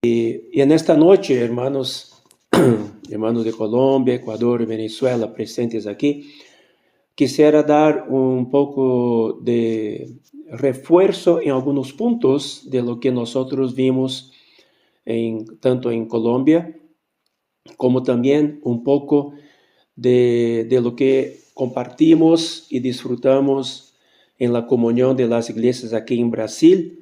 Y en esta noche, hermanos, hermanos de Colombia, Ecuador y Venezuela presentes aquí, quisiera dar un poco de refuerzo en algunos puntos de lo que nosotros vimos tanto en Colombia como también un poco de lo que compartimos y disfrutamos en la comunión de las iglesias aquí en Brasil,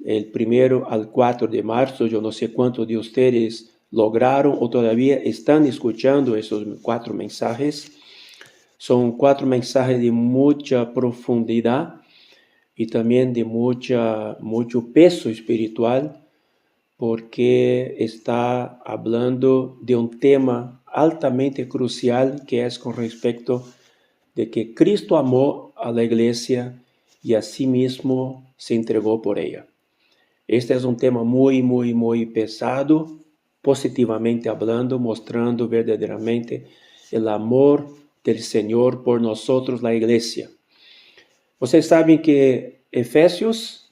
el 1 al 4 de marzo. Yo no sé cuántos de ustedes lograron o todavía están escuchando esos 4 mensajes. Son 4 mensajes de mucha profundidad y también de mucho peso espiritual, porque está hablando de un tema altamente crucial, que es con respecto de que Cristo amó a la iglesia y a sí mismo se entregó por ella. Este es un tema muy pesado, positivamente hablando, mostrando verdaderamente el amor del Señor por nosotros, la iglesia. Vocês sabem que Efésios,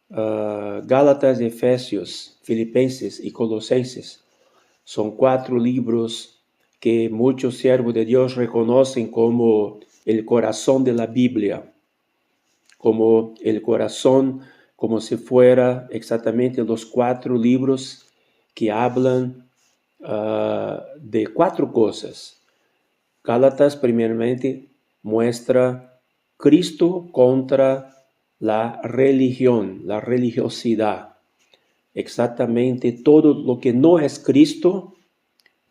Gálatas, Efésios, Filipenses y Colosenses son 4 libros que muchos siervos de Dios reconocen como el corazón de la Biblia, como el corazón, como si fuera exactamente los 4 libros que hablan de 4 cosas. Gálatas, primeramente, muestra Cristo contra la religión, la religiosidad. Exactamente todo lo que no es Cristo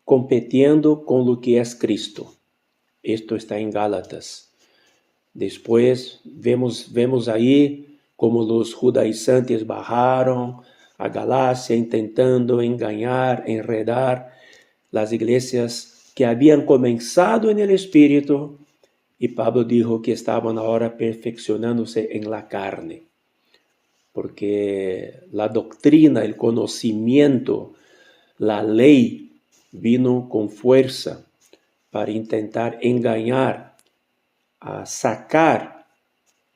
compitiendo con lo que es Cristo. Esto está en Gálatas. Después vemos ahí como los judaizantes bajaron a Galacia intentando engañar, enredar las iglesias que habían comenzado en el Espíritu, y Pablo dijo que estaban ahora perfeccionándose en la carne, porque la doctrina, el conocimiento, la ley vino con fuerza para intentar engañar, a sacar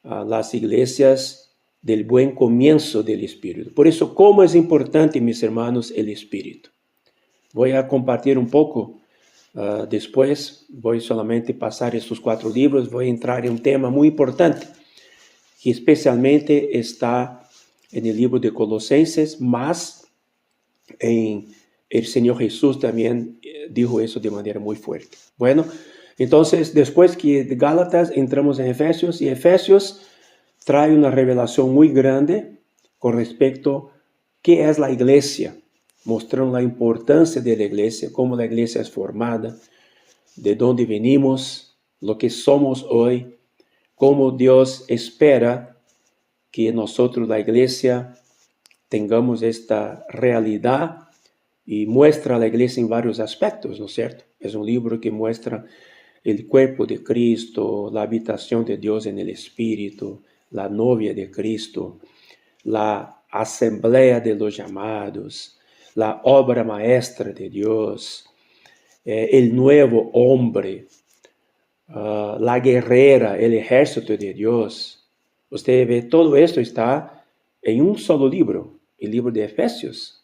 a las iglesias del buen comienzo del Espíritu. Por eso, ¿cómo es importante, mis hermanos, el Espíritu? Voy a compartir un poco después. Voy solamente a pasar estos 4 libros. Voy a entrar en un tema muy importante, que especialmente está en el libro de Colosenses, mas en el Señor Jesús también dijo eso de manera muy fuerte. Bueno, entonces, después que de Gálatas entramos en Efesios, y Efesios trae una revelación muy grande con respecto a qué es la iglesia, mostrando la importancia de la iglesia, cómo la iglesia es formada, de dónde venimos, lo que somos hoy, cómo Dios espera que nosotros, la iglesia, tengamos esta realidad, y muestra a la iglesia en varios aspectos, ¿no es cierto? Es un libro que muestra el cuerpo de Cristo, la habitación de Dios en el Espíritu, la novia de Cristo, la asamblea de los llamados, la obra maestra de Dios, el nuevo hombre, la guerrera, el ejército de Dios. Usted ve, todo esto está en un solo libro, el libro de Efesios.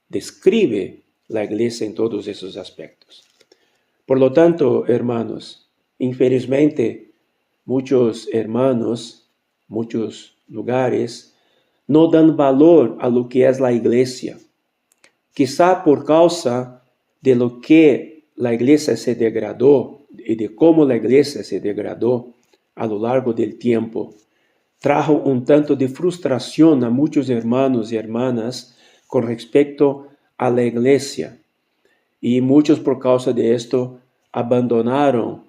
Describe la iglesia en todos esos aspectos. Por lo tanto, hermanos, infelizmente, muchos hermanos, muchos lugares, no dan valor a lo que es la iglesia. Quizá por causa de lo que la iglesia se degradó y de cómo la iglesia se degradó a lo largo del tiempo, trajo un tanto de frustración a muchos hermanos y hermanas con respecto a la iglesia. Y muchos por causa de esto abandonaron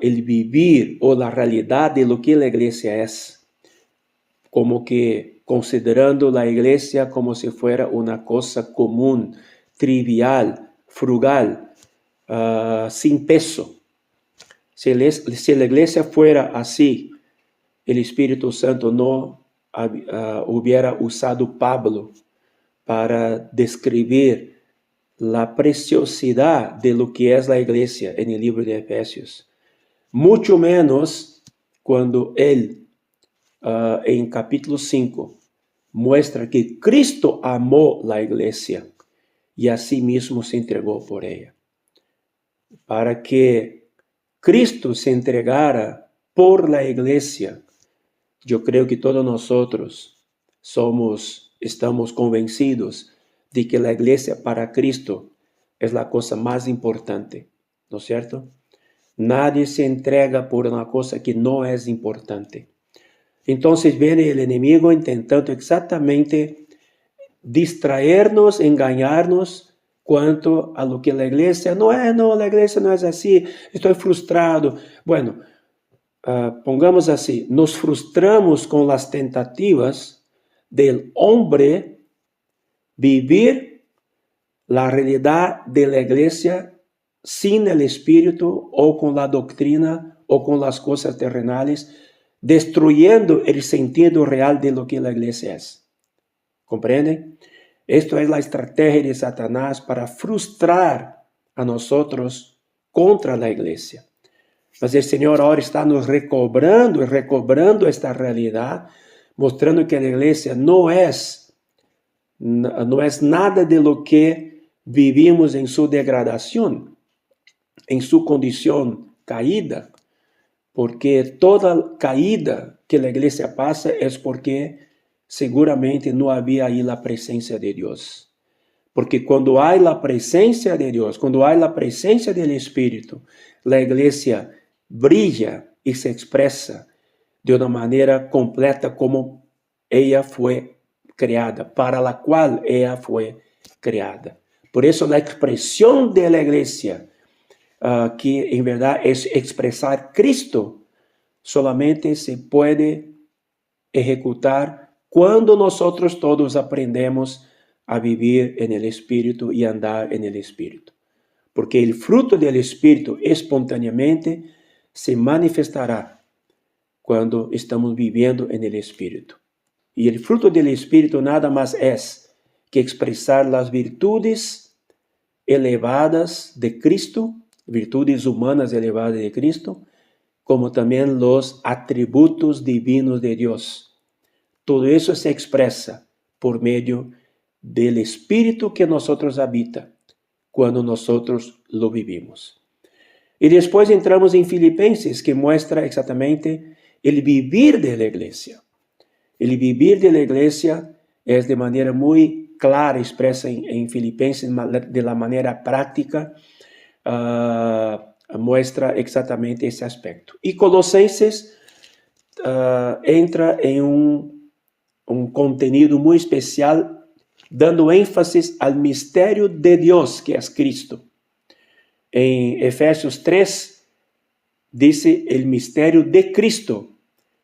el vivir o la realidad de lo que la iglesia es, como que considerando la iglesia como si fuera una cosa común, trivial, frugal, sin peso. Si la iglesia fuera así, el Espíritu Santo no hubiera usado Pablo para describir la preciosidad de lo que es la iglesia en el libro de Efesios. Mucho menos cuando él, en capítulo 5, muestra que Cristo amó la iglesia y asimismo se entregó por ella. Para que Cristo se entregara por la iglesia, yo creo que todos nosotros estamos convencidos de que la iglesia para Cristo es la cosa más importante, ¿no es cierto? Nadie se entrega por una cosa que no es importante. Entonces viene el enemigo intentando exactamente distraernos, engañarnos cuanto a lo que la iglesia la iglesia no es así, estoy frustrado. Bueno, pongamos así, nos frustramos con las tentativas del hombre vivir la realidad de la iglesia sin el espíritu o con la doctrina o con las cosas terrenales, destruyendo el sentido real de lo que la iglesia es. ¿Comprenden? Esto es la estrategia de Satanás para frustrar a nosotros contra la iglesia. Mas el Señor ahora está nos recobrando esta realidad, mostrando que la iglesia no es nada de lo que vivimos en su degradación, en su condición caída, porque toda caída que la iglesia pasa es porque seguramente no había ahí la presencia de Dios. Porque cuando hay la presencia de Dios, cuando hay la presencia del Espíritu, la iglesia brilla y se expresa de una manera completa como ella fue creada, para la cual ella fue creada. Por eso la expresión de la iglesia, que en verdad es expresar Cristo, solamente se puede ejecutar cuando nosotros todos aprendemos a vivir en el Espíritu y andar en el Espíritu. Porque el fruto del Espíritu espontáneamente se manifestará cuando estamos viviendo en el Espíritu. Y el fruto del Espíritu nada más es que expresar las virtudes elevadas de Cristo, virtudes humanas elevadas de Cristo, como también los atributos divinos de Dios. Todo eso se expresa por medio del Espíritu que nosotros habita cuando nosotros lo vivimos. Y después entramos en Filipenses, que muestra exactamente el vivir de la iglesia. El vivir de la iglesia es de manera muy clara expresa en Filipenses, de la manera práctica, muestra exactamente ese aspecto. Y Colosenses entra en un contenido muy especial, dando énfasis al misterio de Dios, que es Cristo. En Efesios 3, dice el misterio de Cristo,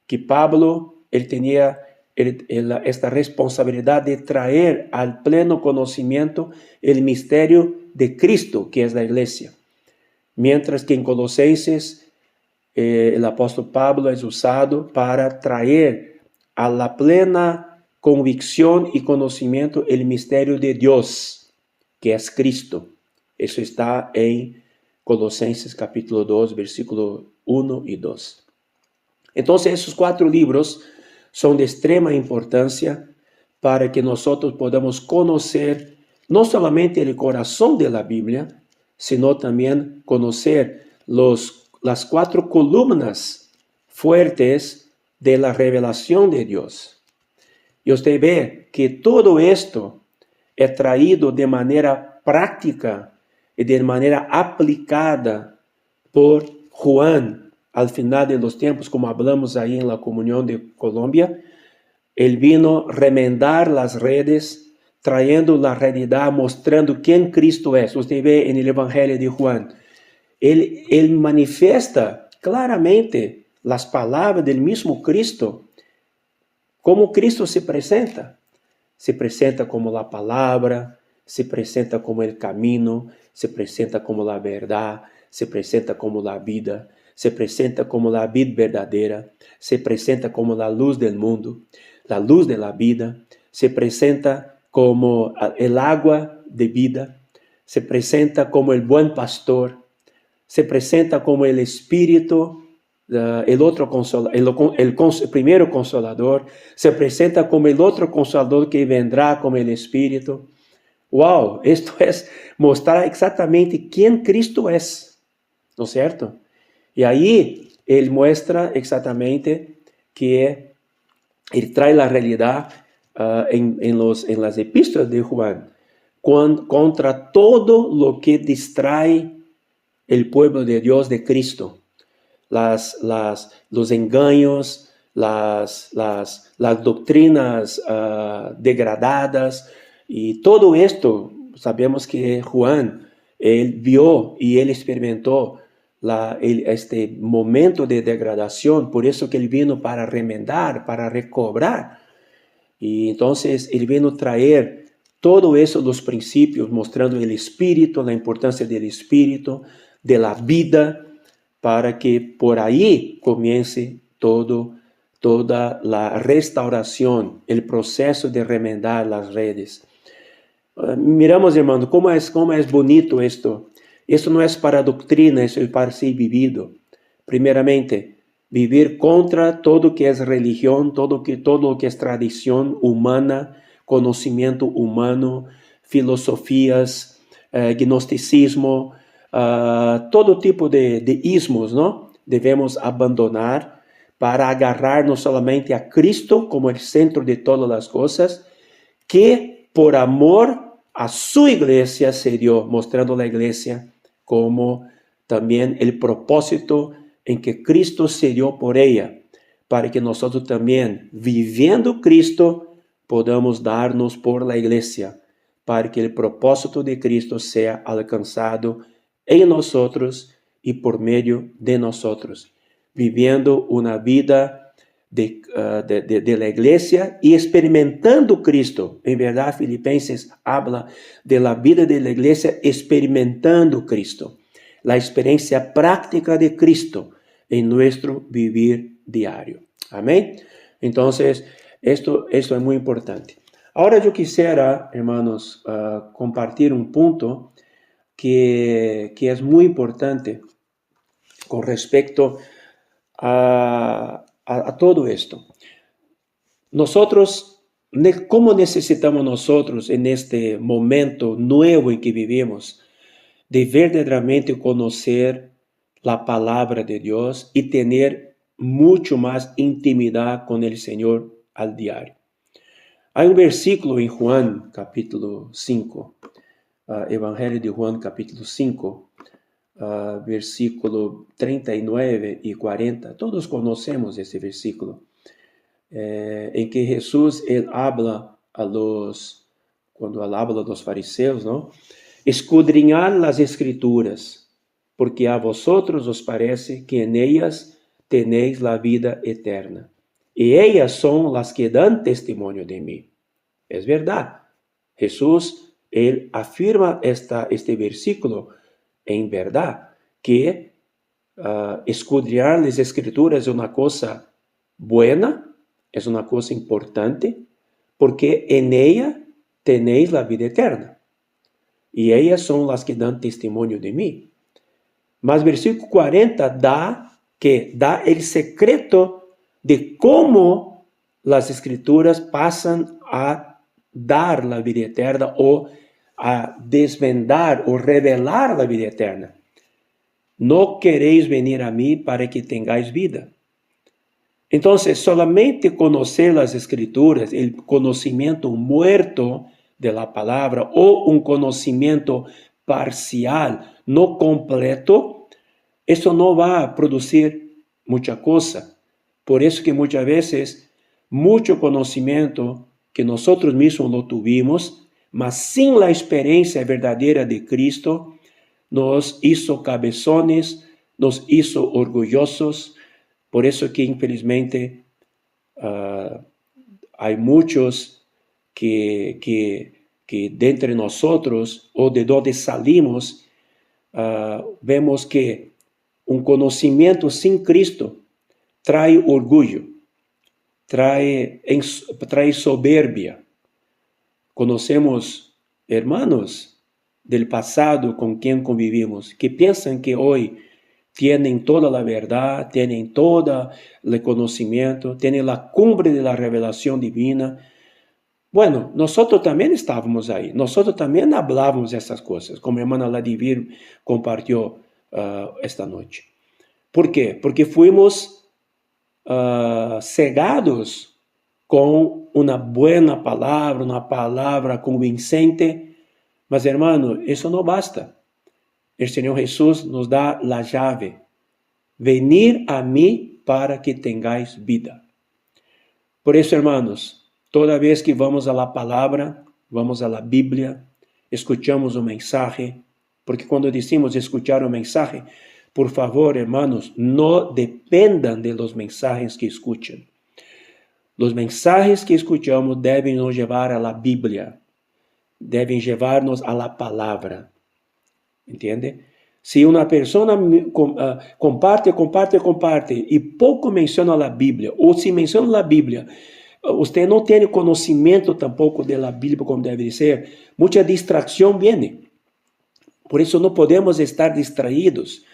que Pablo, él tenía esta responsabilidad de traer al pleno conocimiento el misterio de Cristo, que es la iglesia. Mientras que en Colosenses, el apóstol Pablo es usado para traer a la plena convicción y conocimiento el misterio de Dios, que es Cristo. Eso está en Colosenses capítulo 2, versículo 1 y 2. Entonces, esos 4 libros son de extrema importancia para que nosotros podamos conocer no solamente el corazón de la Biblia, sino también conocer las 4 columnas fuertes de la revelación de Dios. Y usted ve que todo esto es traído de manera práctica y de manera aplicada por Juan al final de los tiempos, como hablamos ahí en la comunión de Colombia. Él vino a remendar las redes, trayendo la realidad, mostrando quién Cristo es. Usted ve en el Evangelio de Juan, él manifiesta claramente las palabras del mismo Cristo, cómo Cristo se presenta. Se presenta como la palabra, se presenta como el camino, se presenta como la verdad, se presenta como la vida, se presenta como la vid verdadera, se presenta como la luz del mundo, la luz de la vida, se presenta como el agua de vida, se presenta como el buen pastor, se presenta como el Espíritu el otro consolador, el primero consolador, se presenta como el otro consolador que vendrá como el Espíritu. Wow, esto es mostrar exactamente quién Cristo es, ¿no es cierto? Y ahí él muestra exactamente que él trae la realidad en las epístolas de Juan contra todo lo que distrae el pueblo de Dios de Cristo. Los engaños, las doctrinas degradadas y todo esto. Sabemos que Juan, él vio y él experimentó este momento de degradación, por eso que él vino para remendar, para recobrar. Y entonces él vino a traer todo eso, los principios, mostrando el Espíritu, la importancia del Espíritu, de la vida, para que por ahí comience toda la restauración, el proceso de remendar las redes. Miramos, hermano, cómo es bonito esto. Esto no es para doctrina, eso es para ser vivido. Primeramente, vivir contra todo que es religión, todo lo que es tradición humana, conocimiento humano, filosofías, gnosticismo, todo tipo de ismos, ¿no? Debemos abandonar para agarrarnos solamente a Cristo como el centro de todas las cosas, que por amor a su iglesia se dio, mostrando la iglesia como también el propósito en que Cristo se dio por ella, para que nosotros también, viviendo Cristo, podamos darnos por la iglesia, para que el propósito de Cristo sea alcanzado en nosotros y por medio de nosotros, viviendo una vida de la iglesia y experimentando Cristo. En verdad, Filipenses habla de la vida de la iglesia experimentando Cristo, la experiencia práctica de Cristo en nuestro vivir diario. Amén. Entonces, esto es muy importante. Ahora yo quisiera, hermanos, compartir un punto que es muy importante con respecto a todo esto. Nosotros, ¿cómo necesitamos nosotros en este momento nuevo en que vivimos de verdaderamente conocer la palabra de Dios y tener mucho más intimidad con el Señor al diario? Hay un versículo en Juan capítulo 5, Evangelio de Juan capítulo 5, versículo 39 y 40. Todos conocemos ese versículo, en que Jesús, él habla cuando él habla a los fariseos, ¿no? Escudriñad las escrituras, porque a vosotros os parece que en ellas tenéis la vida eterna, y ellas son las que dan testimonio de mí. Es verdad. Jesús, él afirma este versículo en verdad, que escudriñar las escrituras es una cosa buena, es una cosa importante, porque en ella tenéis la vida eterna, y ellas son las que dan testimonio de mí. Mas versículo 40 da el secreto de cómo las escrituras pasan a dar la vida eterna o a desvendar o revelar la vida eterna. No queréis venir a mí para que tengáis vida. Entonces, solamente conocer las escrituras, el conocimiento muerto de la palabra o un conocimiento parcial, no completo, eso no va a producir mucha cosa. Por eso que muchas veces, mucho conocimiento que nosotros mismos lo tuvimos, mas sin la experiencia verdadera de Cristo, nos hizo cabezones, nos hizo orgullosos. Por eso que infelizmente hay muchos que de entre nosotros o de donde salimos, vemos que un conocimiento sin Cristo trae orgullo, trae soberbia. Conocemos hermanos del pasado con quien convivimos que piensan que hoy tienen toda la verdad, tienen todo el conocimiento, tienen la cumbre de la revelación divina. Bueno, nosotros también estábamos ahí, nosotros también hablábamos esas cosas, como a hermana Ladivir compartió esta noche. ¿Por qué? Porque fuimos cegados con una buena palabra, una palabra convincente. Mas, hermano, eso no basta. El Señor Jesús nos da la llave. Venir a mí para que tengáis vida. Por eso, hermanos, toda vez que vamos a la palabra, vamos a la Biblia, escuchamos un mensaje, porque cuando decimos escuchar un mensaje, por favor, hermanos, no dependan de los mensajes que escuchan. Los mensajes que escuchamos deben nos llevar a la Biblia, deben llevarnos a la palabra. ¿Entiende? Si una persona comparte y poco menciona la Biblia, o si menciona la Biblia, usted no tiene conocimiento tampoco de la Biblia como debe ser, mucha distracción viene. Por eso no podemos estar distraídos.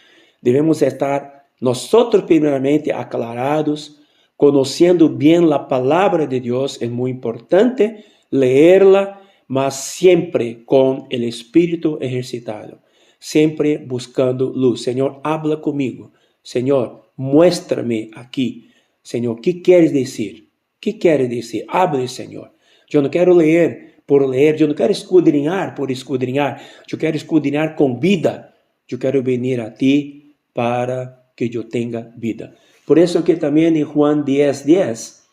Debemos estar nosotros primeramente aclarados, conociendo bien la palabra de Dios. Es muy importante leerla, mas siempre con el espíritu ejercitado. Siempre buscando luz. Señor, habla conmigo. Señor, muéstrame aquí. Señor, ¿qué quieres decir? ¿Qué quieres decir? Hable, Señor. Yo no quiero leer por leer. Yo no quiero escudriñar por escudriñar. Yo quiero escudriñar con vida. Yo quiero venir a ti para que yo tenga vida. Por eso que también en Juan 10:10,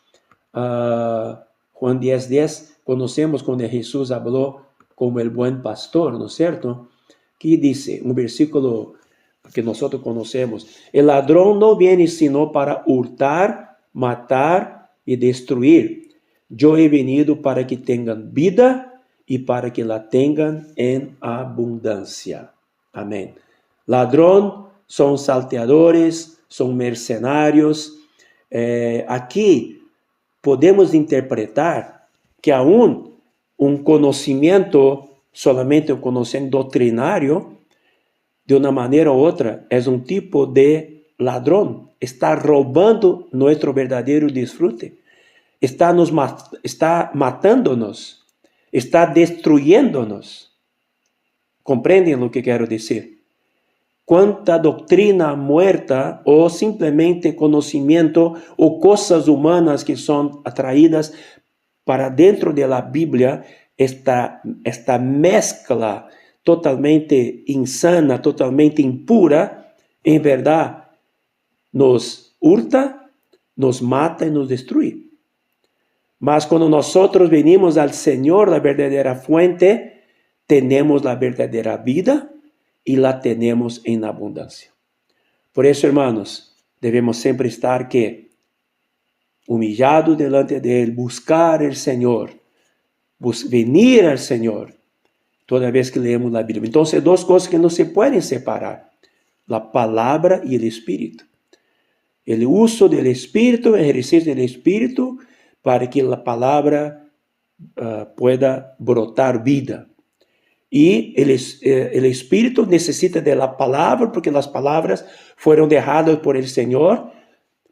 Juan 10:10, conocemos cuando Jesús habló como el buen pastor, ¿no es cierto? Que dice, un versículo que nosotros conocemos, el ladrón no viene sino para hurtar, matar y destruir. Yo he venido para que tengan vida y para que la tengan en abundancia. Amén. Ladrón son salteadores, son mercenarios. Aquí podemos interpretar que aún un conocimiento, solamente un conocimiento doctrinario, de una manera u otra, es un tipo de ladrón. Está robando nuestro verdadero disfrute. Está matándonos. Está destruyéndonos. ¿Comprenden lo que quiero decir? Cuánta doctrina muerta o simplemente conocimiento o cosas humanas que son atraídas para dentro de la Biblia, esta mezcla totalmente insana, totalmente impura, en verdad nos hurta, nos mata y nos destruye. Mas cuando nosotros venimos al Señor, la verdadera fuente, tenemos la verdadera vida y la tenemos en abundancia. Por eso, hermanos, debemos siempre estar humillados delante de Él, buscar el Señor, venir al Señor toda vez que leemos la Biblia. Entonces, dos cosas que no se pueden separar: la palabra y el Espíritu. El uso del Espíritu, el ejercicio del Espíritu, para que la palabra pueda brotar vida. Y el Espíritu necesita de la palabra, porque las palabras fueron dejadas por el Señor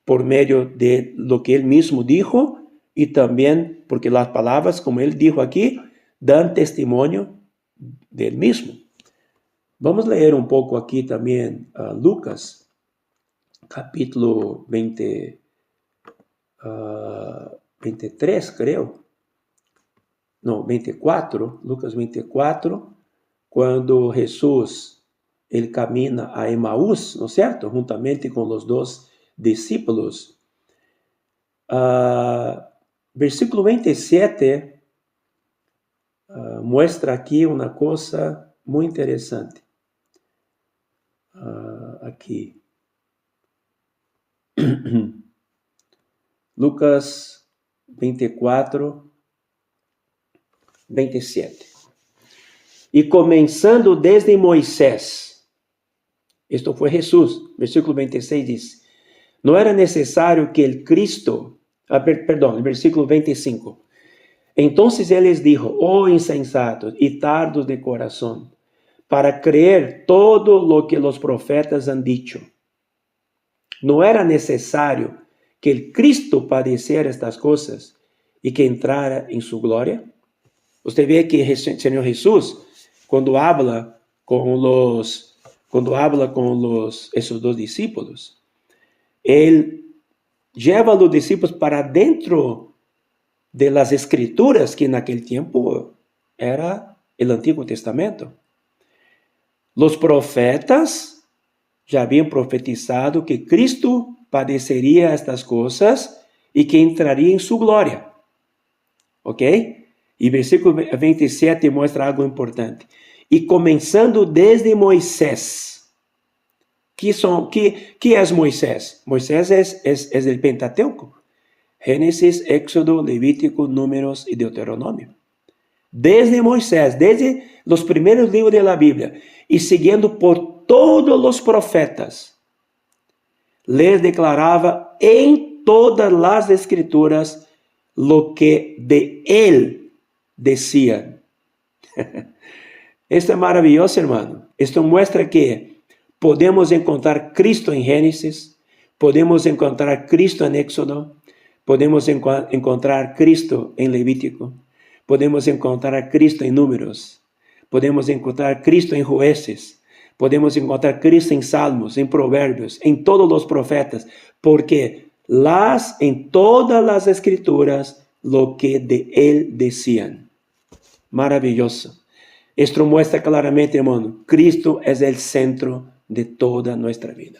por medio de lo que Él mismo dijo, y también porque las palabras, como Él dijo aquí, dan testimonio de Él mismo. Vamos a leer un poco aquí también Lucas, capítulo 23, creo. No, 24, Lucas 24, cuando Jesús, Él camina a Emaús, ¿no es cierto? Juntamente con los dos discípulos. Versículo 27 muestra aquí una cosa muy interesante. Aquí. Lucas 24, 27. E começando desde Moisés, esto fue Jesús, versículo 26 dice, no era necesario que el Cristo, el versículo 25, entonces Él les dijo, oh insensatos y tardos de corazón, para creer todo lo que los profetas han dicho. No era necesario que el Cristo padeciera estas cosas y que entrara en su gloria. Usted ve que el Señor Jesús, cuando habla con esos dos discípulos, Él lleva a los discípulos para dentro de las escrituras, que en aquel tiempo era el Antiguo Testamento. Los profetas ya habían profetizado que Cristo padecería estas cosas y que entraría en su gloria. ¿Ok? Y versículo 27 muestra algo importante. Y comenzando desde Moisés. ¿Qué es Moisés? Moisés es el Pentateuco. Génesis, Éxodo, Levítico, Números y Deuteronomio. Desde Moisés, desde los primeros libros de la Biblia, y siguiendo por todos los profetas, les declaraba en todas las escrituras lo que de él decían. Esto es maravilloso, hermano. Esto muestra que podemos encontrar Cristo en Génesis, podemos encontrar Cristo en Éxodo, podemos encontrar Cristo en Levítico, podemos encontrar Cristo en Números, podemos encontrar Cristo en Jueces, podemos encontrar Cristo en Salmos, en Proverbios, en todos los profetas, porque en todas las escrituras lo que de él decían. Maravilloso. Esto muestra claramente, hermano, Cristo es el centro de toda nuestra vida.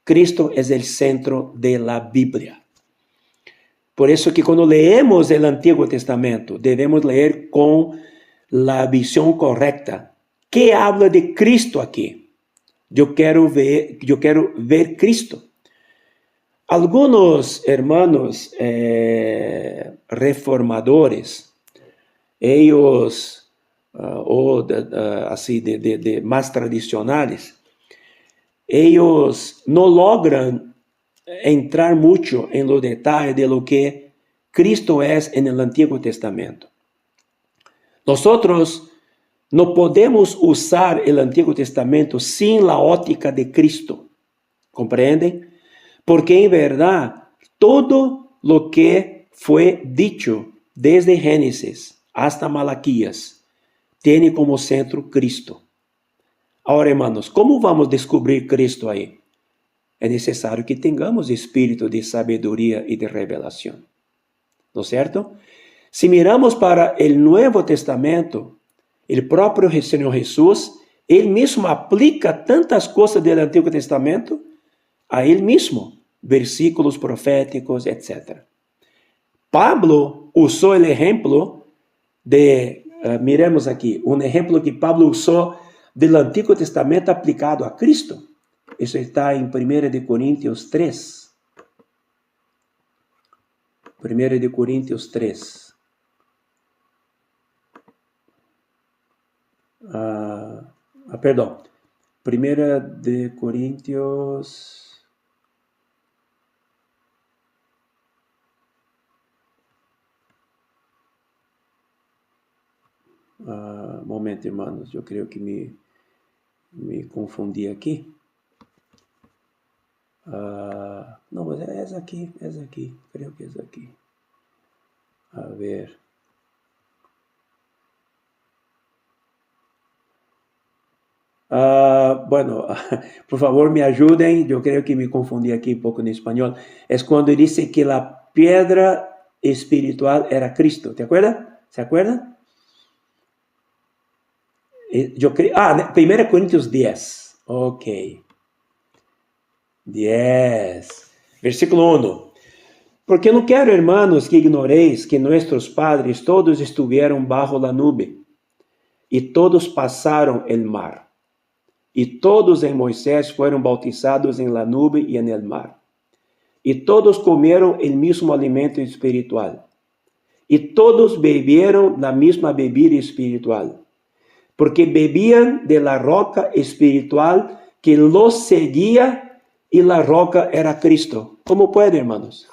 Cristo es el centro de la Biblia. Por eso que cuando leemos el Antiguo Testamento, debemos leer con la visión correcta. ¿Qué habla de Cristo aquí? Yo quiero ver Cristo. Algunos hermanos reformadores, ellos, así de más tradicionales, ellos no logran entrar mucho en los detalles de lo que Cristo es en el Antiguo Testamento. Nosotros no podemos usar el Antiguo Testamento sin la óptica de Cristo. ¿Comprenden? Porque en verdad, todo lo que fue dicho desde Génesis hasta Malaquías tiene como centro Cristo. Ahora, hermanos, ¿cómo vamos a descubrir Cristo ahí? Es necesario que tengamos espíritu de sabiduría y de revelación. ¿No es cierto? Si miramos para el Nuevo Testamento, el propio Señor Jesús, Él mismo aplica tantas cosas del Antiguo Testamento a Él mismo, versículos proféticos, etc. Pablo usó el ejemplo miremos aquí, un ejemplo que Pablo usó del Antiguo Testamento aplicado a Cristo. Eso está en 1 Corintios 3. 1 Corintios 3. Perdón. 1 Corintios... momento, hermanos, yo creo que me confundí aquí. No, pues es aquí, creo que es aquí. A ver. Bueno, por favor me ayuden, yo creo que me confundí aquí un poco en español. Es cuando dice que la piedra espiritual era Cristo, ¿te acuerdas? ¿Se acuerdan? Yo creo, 1 Corintios 10. Ok. 10. Versículo 1. Porque no quiero, hermanos, que ignoréis que nuestros padres todos estuvieron bajo la nube, y todos pasaron el mar, y todos en Moisés fueron bautizados en la nube y en el mar, y todos comieron el mismo alimento espiritual, y todos bebieron la misma bebida espiritual, porque bebían de la roca espiritual que los seguía, y la roca era Cristo. ¿Cómo puede, hermanos?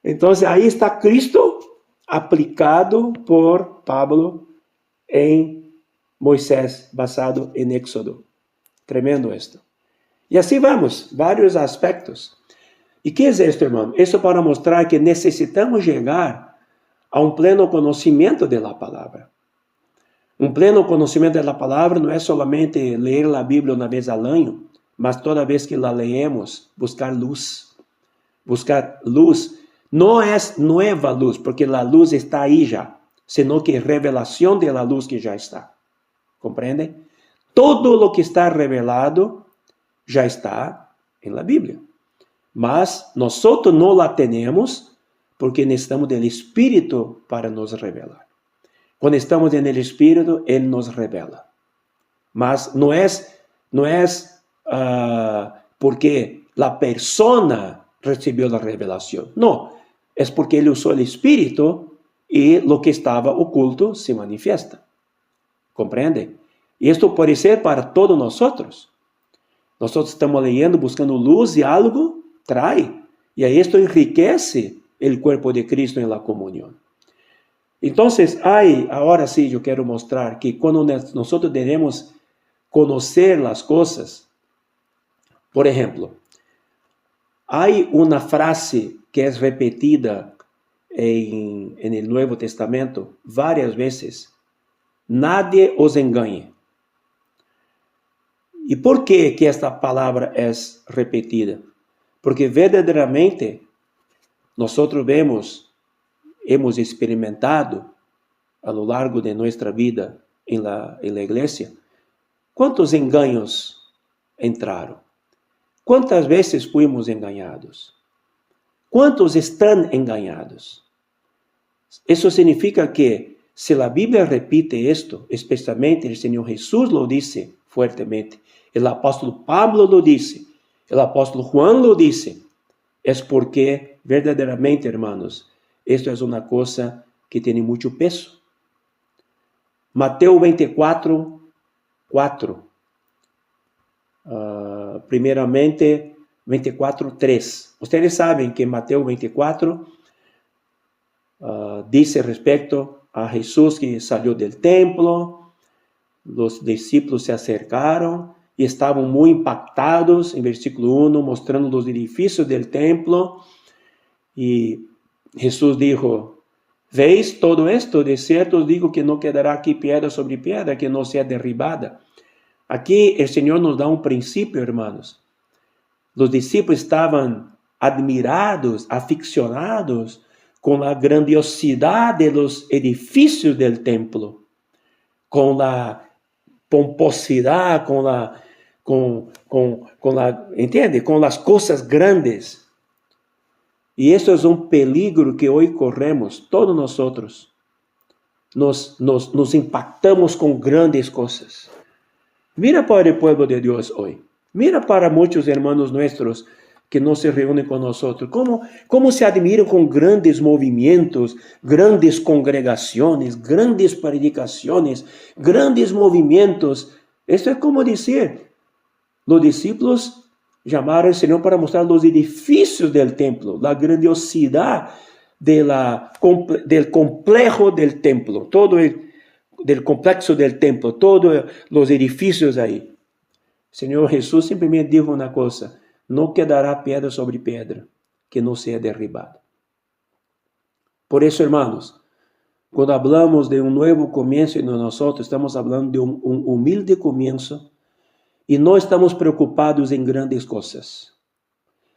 Entonces ahí está Cristo aplicado por Pablo en Moisés, basado en Éxodo. Tremendo esto. Y así vamos, varios aspectos. ¿Y qué es esto, hermano? Esto para mostrar que necesitamos llegar a un pleno conocimiento de la palabra. Un pleno conocimiento de la palabra no es solamente leer la Biblia una vez al año, mas toda vez que la leemos, buscar luz. Buscar luz no es nueva luz, porque la luz está ahí ya, sino que revelación de la luz que ya está. ¿Comprende? Todo lo que está revelado ya está en la Biblia. Mas nosotros no la tenemos porque necesitamos del Espíritu para nos revelar. Cuando estamos en el Espíritu, Él nos revela. Mas no es porque la persona recibió la revelación. No, es porque Él usó el Espíritu y lo que estaba oculto se manifiesta. ¿Comprende? Y esto puede ser para todos nosotros. Nosotros estamos leyendo, buscando luz y algo trae. Y ahí esto enriquece el cuerpo de Cristo en la comunión. Entonces, ahora sí yo quiero mostrar que cuando nosotros debemos conocer las cosas, por ejemplo, hay una frase que es repetida en el Nuevo Testamento varias veces. Nadie os engañe. ¿Y por qué que esta palabra es repetida? Porque verdaderamente nosotros hemos experimentado a lo largo de nuestra vida en la iglesia, ¿cuántos engaños entraron? ¿Cuántas veces fuimos engañados? ¿Cuántos están engañados? Eso significa que si la Biblia repite esto, especialmente el Señor Jesús lo dice fuertemente, el apóstol Pablo lo dice, el apóstol Juan lo dice, es porque verdaderamente, hermanos, esto es una cosa que tiene mucho peso. Mateo 24, 4. Primeramente, 24, 3. Ustedes saben que Mateo 24 dice respecto a Jesús que salió del templo, los discípulos se acercaron y estaban muy impactados, en versículo 1, mostrando los edificios del templo. Y Jesús dijo, ¿veis todo esto? De cierto os digo que no quedará aquí piedra sobre piedra que no sea derribada. Aquí el Señor nos da un principio, hermanos. Los discípulos estaban admirados, aficionados con la grandiosidad de los edificios del templo, con la pomposidad, ¿entiende? Con las cosas grandes. Y esto es un peligro que hoy corremos, todos nosotros. Nos impactamos con grandes cosas. Mira para el pueblo de Dios hoy. Mira para muchos hermanos nuestros que no se reúnen con nosotros. ¿Cómo se admiran con grandes movimientos, grandes congregaciones, grandes predicaciones, grandes movimientos? Esto es como decir, los discípulos llamaron al Señor para mostrar los edificios del templo, la grandiosidad del complejo del templo, del complexo del templo, todos los edificios ahí. Señor Jesús simplemente dijo una cosa, no quedará piedra sobre piedra que no sea derribada. Por eso, hermanos, cuando hablamos de un nuevo comienzo en nosotros, estamos hablando de un humilde comienzo y no estamos preocupados en grandes cosas.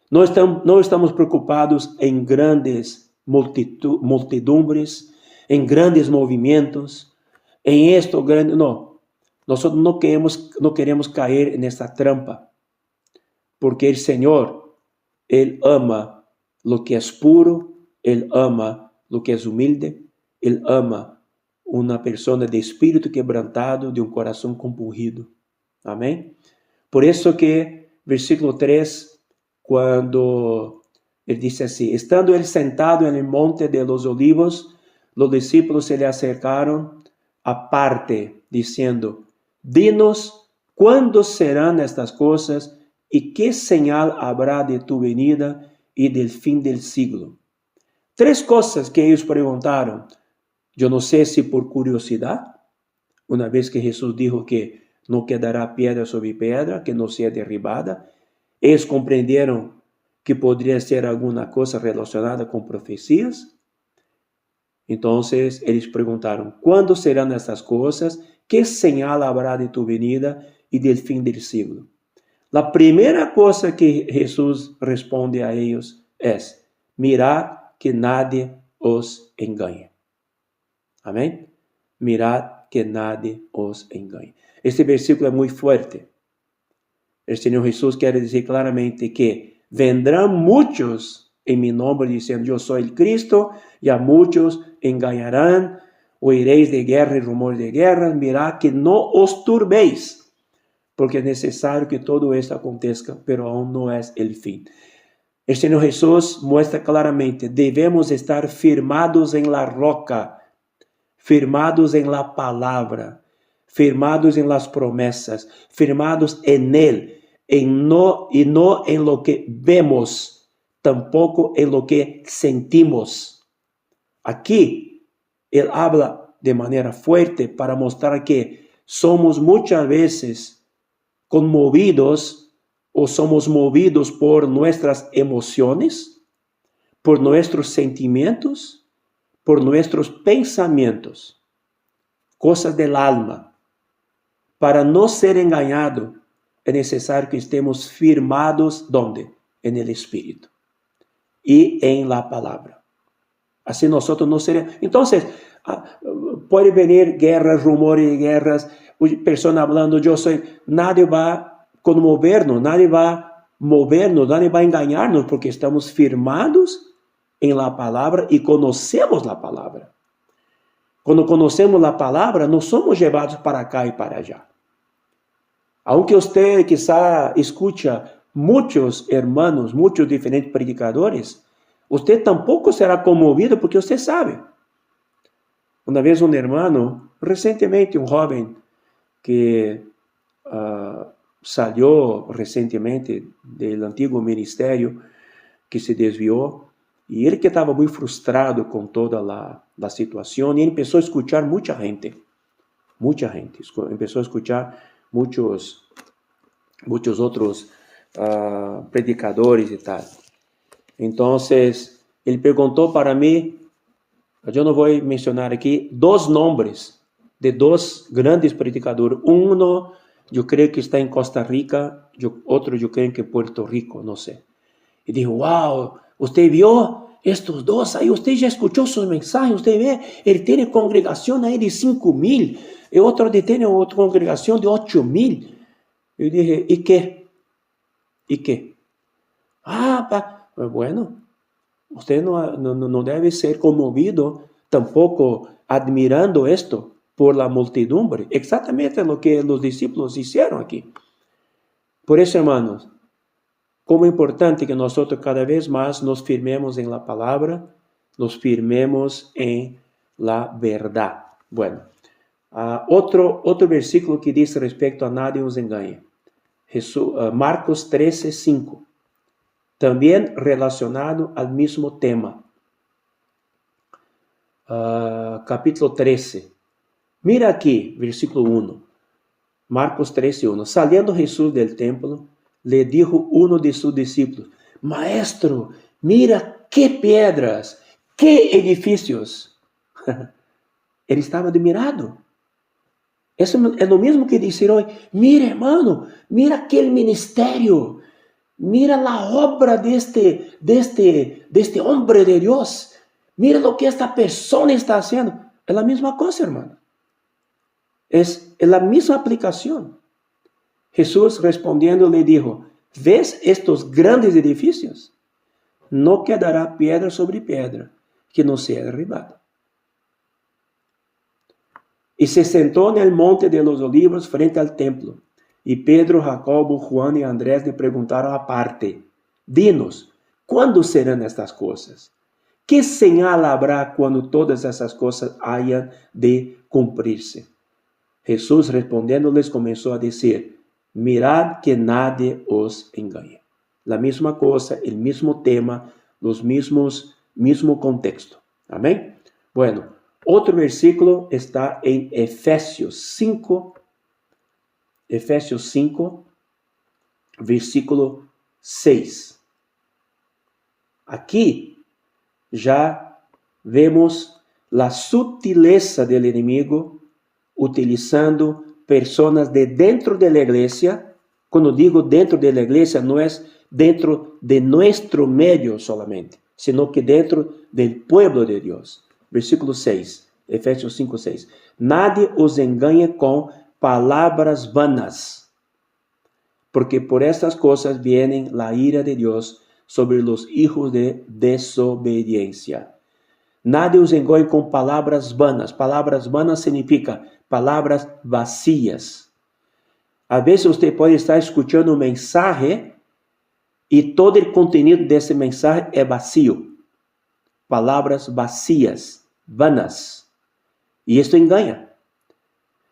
No estamos preocupados en grandes multidumbres, en grandes movimientos, en esto grande, no. Nosotros no queremos caer en esta trampa, porque el Señor, Él ama lo que es puro, Él ama lo que es humilde, Él ama una persona de espíritu quebrantado, de un corazón compungido. Amén. Por eso que, versículo 3, cuando Él dice así, estando Él sentado en el monte de los olivos, los discípulos se le acercaron aparte, diciendo, dinos, ¿cuándo serán estas cosas y qué señal habrá de tu venida y del fin del siglo? 3 cosas que ellos preguntaron. Yo no sé si por curiosidad, una vez que Jesús dijo que no quedará piedra sobre piedra que no sea derribada, Ellos comprendieron que podría ser alguna cosa relacionada con profecías. Entonces, ellos preguntaron, ¿cuándo serán estas cosas? ¿Qué señal habrá de tu venida y del fin del siglo? La primera cosa que Jesús responde a ellos es, mirad que nadie os engañe. Amén. Mirad que nadie os engañe. Este versículo es muy fuerte. El Señor Jesús quiere decir claramente que vendrán muchos en mi nombre diciendo, yo soy el Cristo, y a muchos engañarán, oiréis de guerra y rumores de guerra, mirad que no os turbéis, porque es necesario que todo esto acontezca, pero aún no es el fin. El Señor Jesús muestra claramente, debemos estar firmados en la roca, firmados en la palabra, firmados en las promesas, firmados en Él, y no en lo que vemos, tampoco en lo que sentimos. Aquí, Él habla de manera fuerte para mostrar que somos muchas veces conmovidos o somos movidos por nuestras emociones, por nuestros sentimientos, por nuestros pensamientos, cosas del alma. Para no ser engañado, es necesario que estemos firmados, ¿dónde? En el Espíritu y en la palabra. Así nosotros no seremos. Entonces, puede venir guerras, rumores de guerras, personas hablando, yo soy, nadie va a conmovernos, nadie va a movernos, nadie va a engañarnos, porque estamos firmados en la palabra y conocemos la palabra. Cuando conocemos la palabra, no somos llevados para acá y para allá. Aunque usted quizá escucha muchos hermanos, muchos diferentes predicadores, usted tampoco será conmovido porque usted sabe. Una vez un hermano, recientemente un joven que salió recientemente del antiguo ministerio, que se desvió, y él que estaba muy frustrado con toda la situación, y empezó a escuchar mucha gente, empezó a escuchar muchos otros predicadores y tal. Entonces, él preguntó para mí, yo no voy a mencionar aquí, 2 nombres de 2 grandes predicadores. Uno, yo creo que está en Costa Rica, otro yo creo que en Puerto Rico, no sé. Y dijo, wow, usted vio estos 2 ahí, usted ya escuchó sus mensajes, usted ve, él tiene congregación ahí de 5,000, y otro tiene otra congregación de 8,000. Yo dije, ¿y qué? ¿Y qué? Bueno, usted no debe ser conmovido, tampoco admirando esto por la multidumbre. Exactamente lo que los discípulos hicieron aquí. Por eso, hermanos, como es importante que nosotros cada vez más nos firmemos en la palabra, nos firmemos en la verdad. Bueno, otro versículo que dice respecto a nadie os engañe. Marcos 13:5. También relacionado al mismo tema. Capítulo 13. Mira aquí, versículo 1. Marcos 13:1. Saliendo Jesús del templo, le dijo uno de sus discípulos, Maestro, mira qué piedras, qué edificios. Él estaba admirado. Eso es lo mismo que decir hoy, mira hermano, mira aquel ministerio, mira la obra de este hombre de Dios, mira lo que esta persona está haciendo. Es la misma cosa, hermano. Es la misma aplicación. Jesús respondiendo le dijo, ¿ves estos grandes edificios? No quedará piedra sobre piedra que no sea derribada. Y se sentó en el monte de los olivos frente al templo. Y Pedro, Jacobo, Juan y Andrés le preguntaron aparte, dinos, ¿cuándo serán estas cosas? ¿Qué señal habrá cuando todas esas cosas hayan de cumplirse? Jesús respondiéndoles comenzó a decir, mirad que nadie os engañe. La misma cosa, el mismo tema, mismo contexto. Amén. Bueno, otro versículo está en Efesios 5, versículo 6. Aquí ya vemos la sutileza del enemigo utilizando personas de dentro de la iglesia. Cuando digo dentro de la iglesia, no es dentro de nuestro medio solamente, sino que dentro del pueblo de Dios. Versículo 6, Efesios 5, 6. Nadie os engañe con palabras vanas, porque por estas cosas viene la ira de Dios sobre los hijos de desobediencia. Nadie os engañe con palabras vanas. Palabras vanas significa palabras vacías. A veces usted puede estar escuchando un mensaje y todo el contenido de ese mensaje es vacío. Palabras vacías, vanas. Y esto engaña.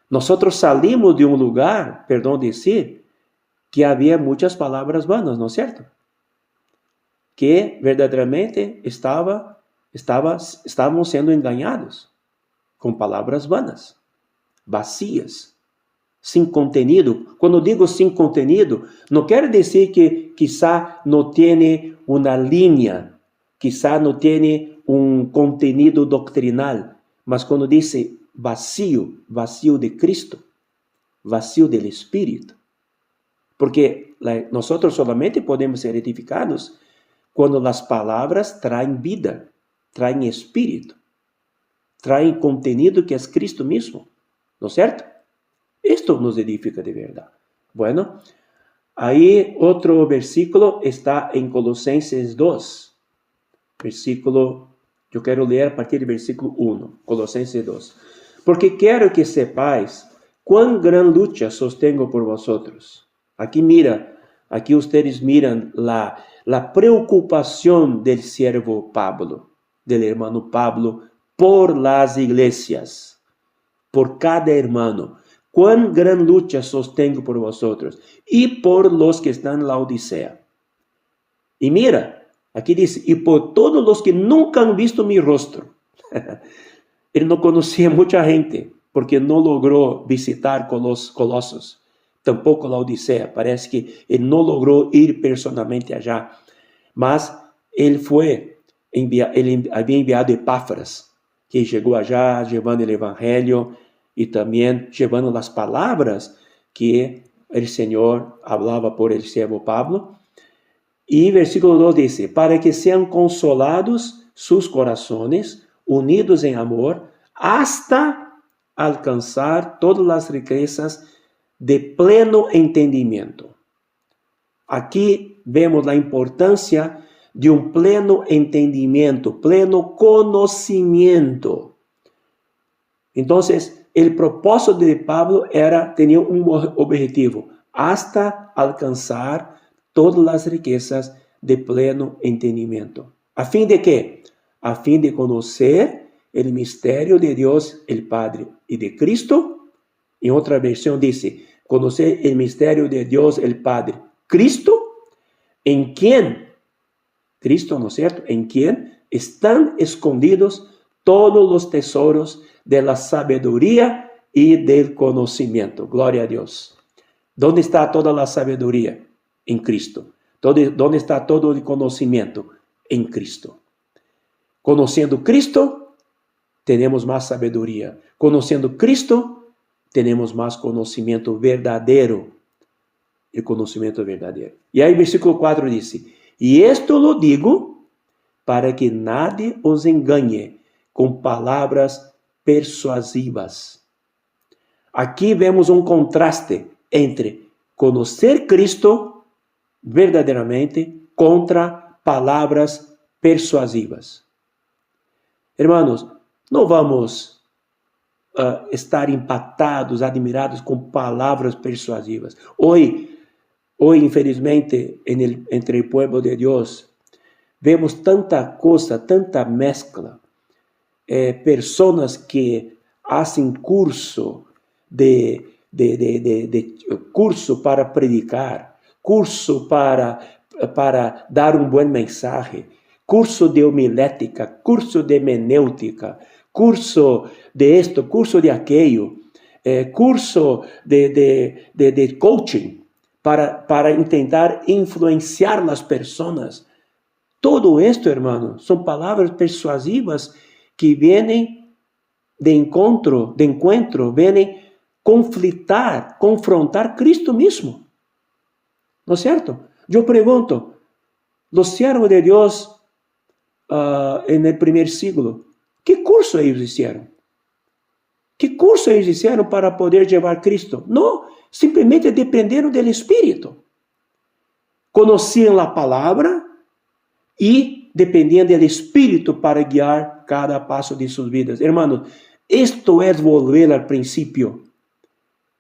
Nosotros salimos de un lugar, perdón decir, que había muchas palabras vanas, ¿no es cierto? Que verdaderamente estábamos siendo engañados con palabras vanas, vacías, sin contenido. Cuando digo sin contenido, no quiere decir que quizá no tiene una línea, quizá no tiene un contenido doctrinal, mas cuando dice vacío, vacío de Cristo, vacío del Espíritu. Porque nosotros solamente podemos ser edificados cuando las palabras traen vida, traen espíritu, traen contenido que es Cristo mismo, ¿no es cierto? Esto nos edifica de verdad. Bueno, ahí otro versículo está en Colosenses 2, yo quiero leer a partir del versículo 1, Colosenses 2. Porque quiero que sepáis cuán gran lucha sostengo por vosotros. Aquí ustedes miran la preocupación del siervo Pablo, del hermano Pablo, por las iglesias, por cada hermano. Cuán gran lucha sostengo por vosotros y por los que están en la Odisea. Y mira, aquí dice, y por todos los que nunca han visto mi rostro. Él no conocía mucha gente porque no logró visitar Colosos, tampoco la Odisea. Parece que él no logró ir personalmente allá. Mas él había enviado Epáfras, que llegó allá llevando el evangelio y también llevando las palabras que el Señor hablaba por el siervo Pablo. Y versículo 2 dice, para que sean consolados sus corazones, unidos en amor, hasta alcanzar todas las riquezas de pleno entendimiento. Aquí vemos la importancia de un pleno entendimiento, pleno conocimiento. Entonces, el propósito de Pablo tenía un objetivo, hasta alcanzar todas las riquezas de pleno entendimiento. ¿A fin de qué? A fin de conocer el misterio de Dios el Padre y de Cristo. En otra versión dice, conocer el misterio de Dios el Padre, Cristo, en quien, Cristo, ¿no es cierto? En quien están escondidos todos los tesoros de la sabiduría y del conocimiento. Gloria a Dios. ¿Dónde está toda la sabiduría? En Cristo. ¿Dónde está todo el conocimiento? En Cristo. Conociendo Cristo, tenemos más sabiduría. Conociendo Cristo, tenemos más conocimiento verdadero. El conocimiento verdadero. Y ahí versículo 4 dice, y esto lo digo para que nadie os engañe con palabras persuasivas. Aquí vemos un contraste entre conocer Cristo verdaderamente contra palabras persuasivas. Hermanos, no vamos a estar impactados, admirados con palabras persuasivas. Hoy infelizmente, entre el pueblo de Dios, vemos tanta cosa, tanta mezcla. Personas que hacen curso curso para predicar, curso para dar un buen mensaje, curso de homilética, curso de hermenéutica, curso de esto, curso de aquello, curso de coaching, para intentar influenciar las personas. Todo esto, hermano, son palabras persuasivas que vienen de encuentro, vienen confrontar Cristo mismo. ¿No es cierto? Yo pregunto, los siervos de Dios en el primer siglo, ¿qué curso ellos hicieron? ¿Qué curso ellos hicieron para poder llevar a Cristo? No, simplemente dependieron del Espíritu. Conocían la palabra y dependían del Espíritu para guiar cada paso de sus vidas. Hermanos, esto es volver al principio,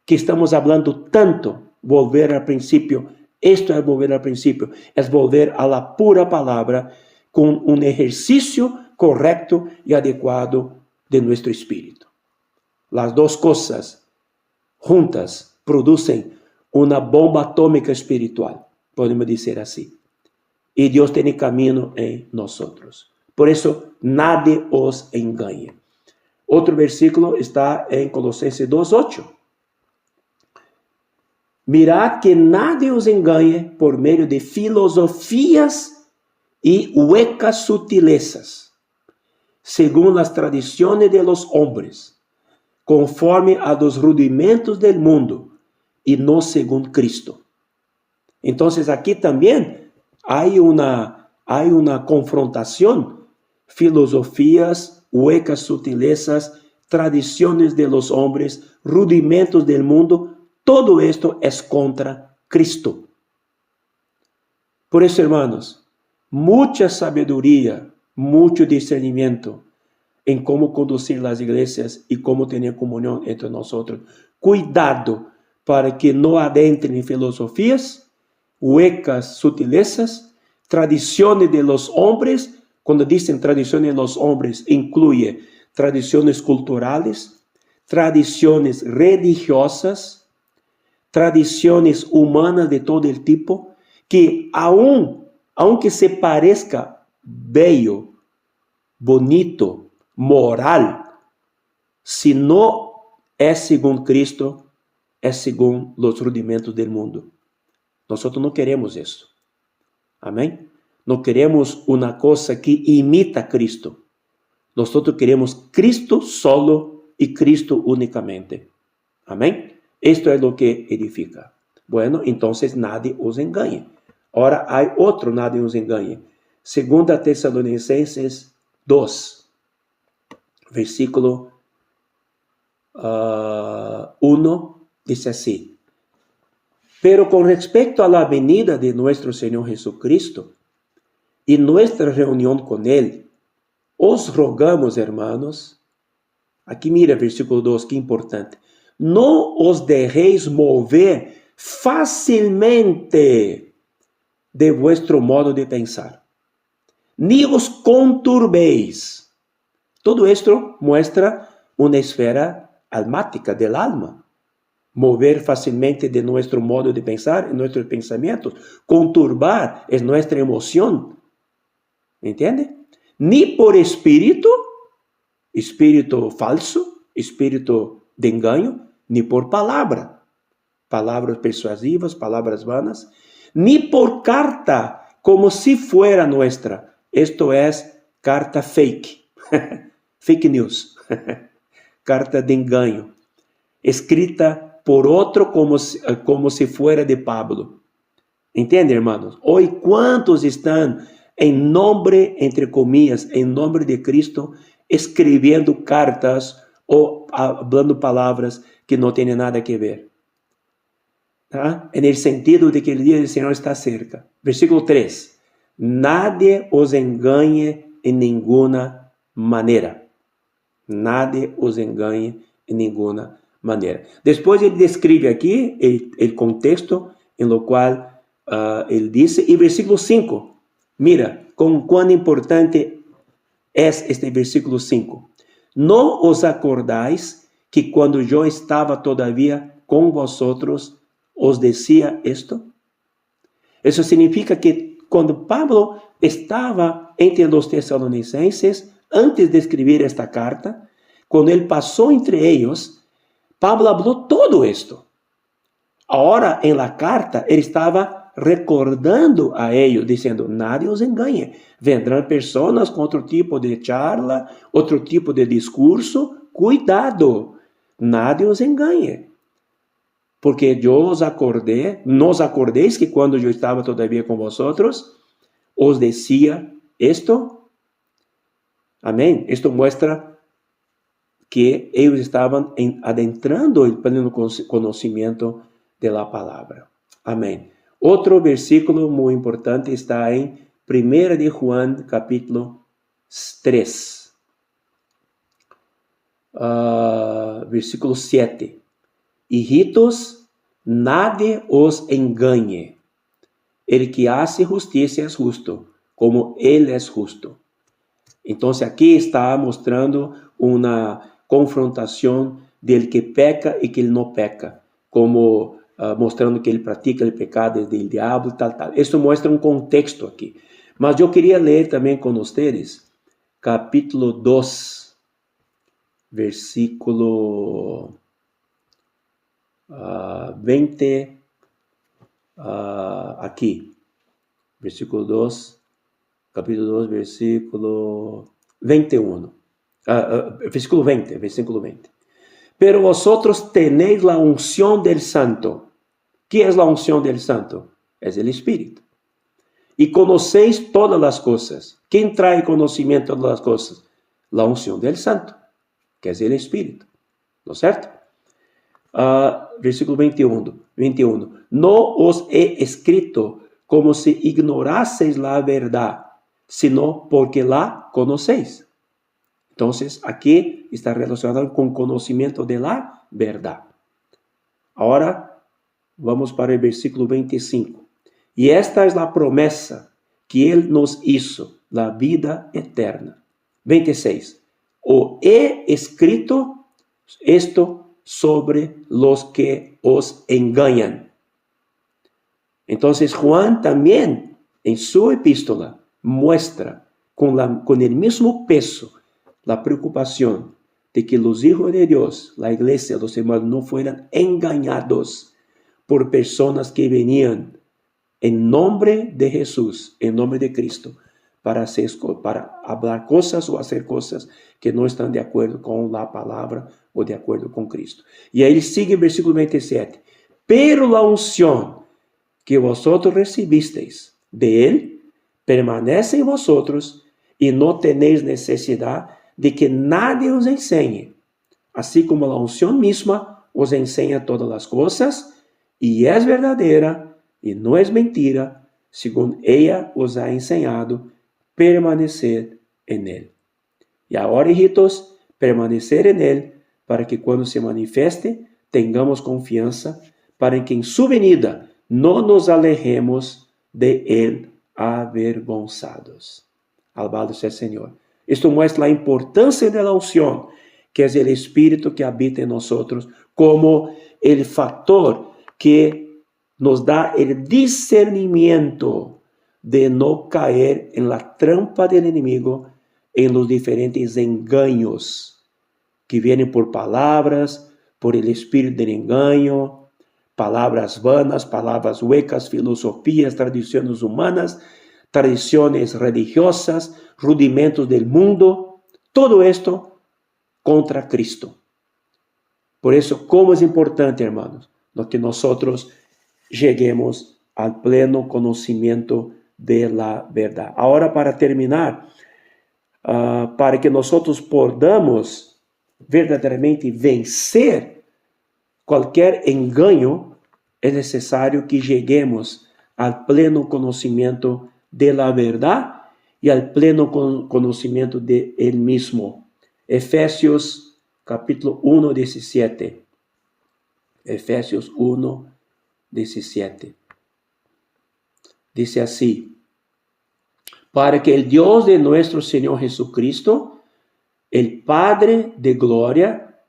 que estamos hablando tanto, volver al principio. Esto es volver al principio, es volver a la pura palabra con un ejercicio correcto y adecuado de nuestro espíritu. Las dos cosas juntas producen una bomba atómica espiritual, podemos decir así. Y Dios tiene camino en nosotros. Por eso, nadie os engañe. Otro versículo está en Colosenses 2:8. Mirad que nadie os engañe por medio de filosofías y huecas sutilezas, según las tradiciones de los hombres, conforme a los rudimentos del mundo y no según Cristo. Entonces aquí también hay una confrontación. Filosofías, huecas sutilezas, tradiciones de los hombres, rudimentos del mundo, todo esto es contra Cristo. Por eso, hermanos, mucha sabiduría, mucho discernimiento en cómo conducir las iglesias y cómo tener comunión entre nosotros. Cuidado para que no adentren en filosofías, huecas sutilezas, tradiciones de los hombres. Cuando dicen tradiciones de los hombres, incluye tradiciones culturales, tradiciones religiosas, tradiciones humanas de todo el tipo, que aunque se parezca bello, bonito, moral, si no es según Cristo, es según los rudimentos del mundo. Nosotros no queremos eso. Amén. No queremos una cosa que imita a Cristo. Nosotros queremos Cristo solo y Cristo únicamente. Amén. Esto es lo que edifica. Bueno, entonces nadie os engañe. Ahora hay otro, nadie os engañe. Segunda Tesalonicenses 2, versículo 1, dice así. Pero con respecto a la venida de nuestro Señor Jesucristo y nuestra reunión con Él, os rogamos, hermanos, aquí mira el versículo 2, qué importante. No os dejéis mover fácilmente de vuestro modo de pensar, ni os conturbéis. Todo esto muestra una esfera almática del alma. Mover fácilmente de nuestro modo de pensar, en nuestros pensamientos. Conturbar es nuestra emoción. ¿Entiende? Ni por espíritu falso, espíritu de engaño, ni por palabras persuasivas, palabras vanas, ni por carta, como si fuera nuestra. Esto es carta fake, fake news, carta de engaño, escrita por otro como si fuera de Pablo. ¿Entiende, hermanos? Hoy, ¿cuántos están en nombre, entre comillas, en nombre de Cristo, escribiendo cartas o hablando palabras que no tienen nada que ver? ¿Ah? En el sentido de que el día del Señor está cerca. Versículo 3. Nadie os engañe en ninguna manera. Nadie os engañe en ninguna manera. Después él describe aquí el contexto en lo cual él dice, y versículo 5, mira con cuán importante es este versículo 5. ¿No os acordáis que cuando yo estaba todavía con vosotros os decía esto? Eso significa que cuando Pablo estaba entre los tesalonicenses, antes de escribir esta carta, cuando él pasó entre ellos, Pablo habló todo esto. Ahora, en la carta, él estaba recordando a ellos, diciendo, nadie os engañe. Vendrán personas con otro tipo de charla, otro tipo de discurso. Cuidado, nadie os engañe. Porque yo os acordé, no os acordéis que cuando yo estaba todavía con vosotros, os decía esto. Amén. Esto muestra que ellos estaban adentrando el pleno conocimiento de la palabra. Amén. Otro versículo muy importante está en 1 de Juan, capítulo 3, versículo 7. Hijitos, nadie os engañe. El que hace justicia es justo, como él es justo. Entonces aquí está mostrando una confrontación del que peca y que él no peca, como mostrando que ele pratica o pecado del diabo, tal. Esto muestra um contexto aqui. Mas eu queria ler também com vocês, capítulo 2, versículo 20, aqui. Versículo 2, capítulo 2, versículo 21. Versículo 20. Pero vosotros tenéis la unción del Santo. ¿Qué es la unción del Santo? Es el Espíritu. Y conocéis todas las cosas. ¿Quién trae conocimiento de las cosas? La unción del Santo, que es el Espíritu. ¿No es cierto? Versículo 21. No os he escrito como si ignoraseis la verdad, sino porque la conocéis. Entonces, aquí está relacionado con conocimiento de la verdad. Ahora, vamos para el versículo 25. Y esta es la promesa que Él nos hizo, la vida eterna. 26. O he escrito esto sobre los que os engañan. Entonces, Juan también, en su epístola, muestra con el mismo peso la preocupación de que los hijos de Dios, la iglesia, los hermanos, no fueran engañados por personas que venían en nombre de Jesús, en nombre de Cristo, para hablar cosas o hacer cosas que no están de acuerdo con la palabra o de acuerdo con Cristo. Y ahí sigue el versículo 27. Pero la unción que vosotros recibisteis de Él permanece en vosotros y no tenéis necesidad de que nadie os enseñe, así como la unción misma os enseña todas las cosas y es verdadera y no es mentira, según ella os ha enseñado, permanecer en Él. Y ahora, hijitos, permanecer en Él para que cuando se manifieste tengamos confianza, para que en su venida no nos alejemos de Él avergonzados. Alabado sea el Señor. Esto muestra la importancia de la unción, que es el Espíritu que habita en nosotros, como el factor que nos da el discernimiento de no caer en la trampa del enemigo, en los diferentes engaños que vienen por palabras, por el espíritu del engaño, palabras vanas, palabras huecas, filosofías, tradiciones humanas, tradiciones religiosas, rudimentos del mundo, todo esto contra Cristo. Por eso, ¿cómo es importante, hermanos, lo que nosotros lleguemos al pleno conocimiento de la verdad? Ahora, para terminar, para que nosotros podamos verdaderamente vencer cualquier engaño, es necesario que lleguemos al pleno conocimiento de la verdad y al pleno conocimiento de Él mismo. Efesios capítulo 1, 17. Efesios 1, 17. Dice así: para que el Dios de nuestro Señor Jesucristo, el Padre de gloria,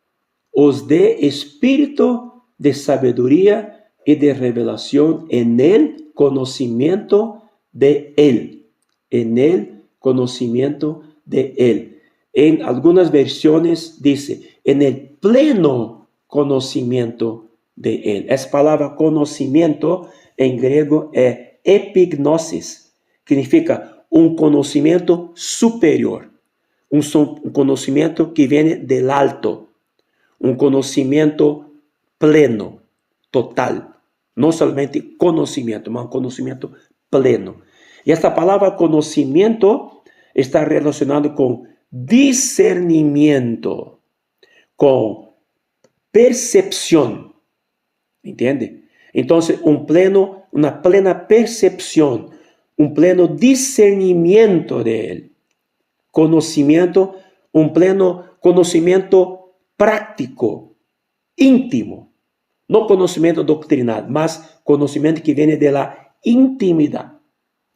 os dé espíritu de sabiduría y de revelación en el conocimiento de Él. En el conocimiento de Él. En algunas versiones dice, en el pleno conocimiento de Él. Esa palabra conocimiento en griego es epignosis. Significa un conocimiento superior, un conocimiento que viene del alto, un conocimiento pleno, total. No solamente conocimiento, mas un conocimiento pleno. Y esta palabra conocimiento está relacionado con discernimiento, con percepción. ¿Entiende? Entonces, una plena percepción, un pleno discernimiento de Él. Conocimiento, un pleno conocimiento práctico, íntimo. No conocimiento doctrinal, mas conocimiento que viene de la intimidad.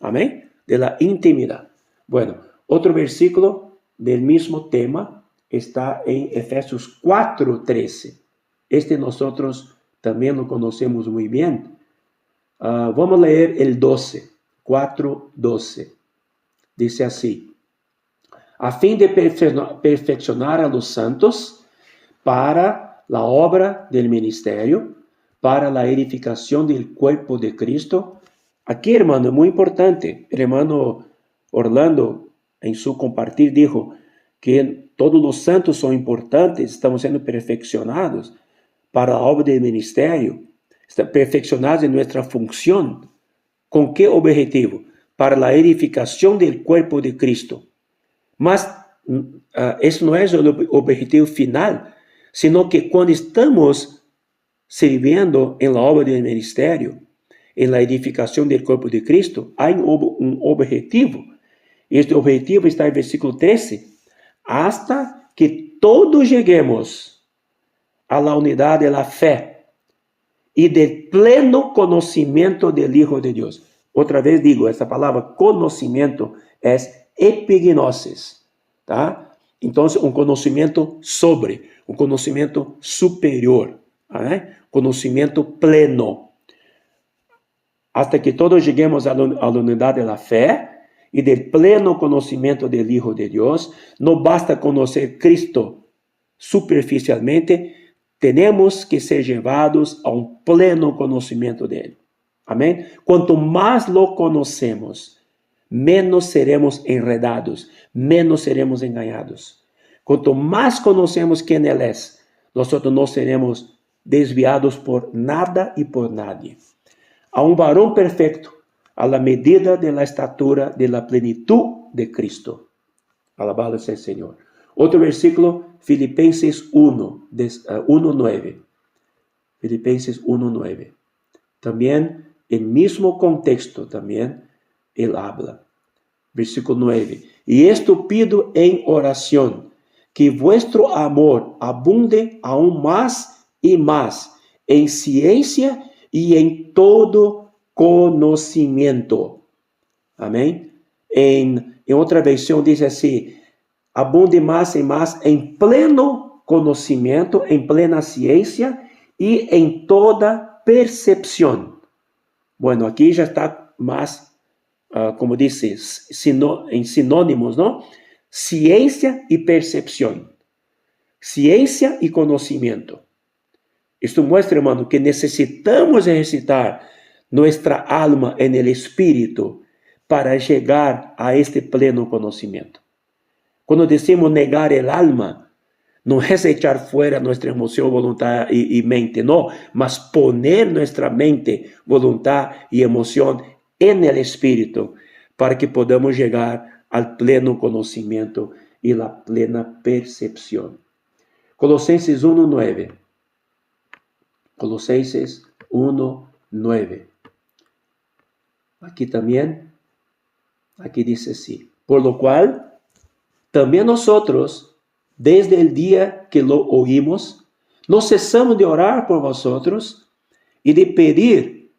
Amén. De la intimidad. Bueno, otro versículo del mismo tema está en Efesios 4:13. Este nosotros también lo conocemos muy bien. Vamos a leer el 12, 4:12. Dice así: a fin de perfeccionar a los santos para la obra del ministerio, para la edificación del cuerpo de Cristo. Aquí, hermano, es muy importante. El hermano Orlando, en su compartir, dijo que todos los santos son importantes, estamos siendo perfeccionados para la obra del ministerio, están perfeccionados en nuestra función. ¿Con qué objetivo? Para la edificación del cuerpo de Cristo. Mas eso no es el objetivo final, sino que cuando estamos sirviendo en la obra del ministerio, en la edificación del cuerpo de Cristo, hay un objetivo. Este objetivo está en el versículo 13. Hasta que todos lleguemos a la unidad de la fe y del pleno conocimiento del Hijo de Dios. Otra vez digo, esta palabra conocimiento es epignosis, ¿tá? Entonces, un conocimiento un conocimiento superior, conocimiento pleno. Hasta que todos lleguemos a la unidad de la fe y del pleno conocimiento del Hijo de Dios. No basta conocer Cristo superficialmente, tenemos que ser llevados a un pleno conocimiento de Él. Amén. Cuanto más lo conocemos, menos seremos enredados, menos seremos engañados. Cuanto más conocemos quién Él es, nosotros no seremos desviados por nada y por nadie. A un varón perfecto, a la medida de la estatura de la plenitud de Cristo. Alabado sea el Señor. Otro versículo, Filipenses 1:9. Filipenses 1:9. También, el mismo contexto, también, él habla. Versículo 9. Y esto pido en oración, que vuestro amor abunde aún más y más en ciencia y en todo conocimiento. Amén. En otra versión dice así: abunde más y más en pleno conocimiento, en plena ciencia y en toda percepción. Bueno, aquí ya está más, como dice, en sinónimos, ¿no? Ciencia y percepción. Ciencia y conocimiento. Esto muestra, hermano, que necesitamos ejercitar nuestra alma en el espíritu para llegar a este pleno conocimiento. Cuando decimos negar el alma, no es echar fuera nuestra emoción, voluntad y mente, no, mas poner nuestra mente, voluntad y emoción en el espíritu para que podamos llegar al pleno conocimiento y la plena percepción. Colosenses 1:9. Colosenses 1:9. Aquí también, aquí dice así: por lo cual, también nosotros, desde el día que lo oímos, no cesamos de orar por vosotros y de pedir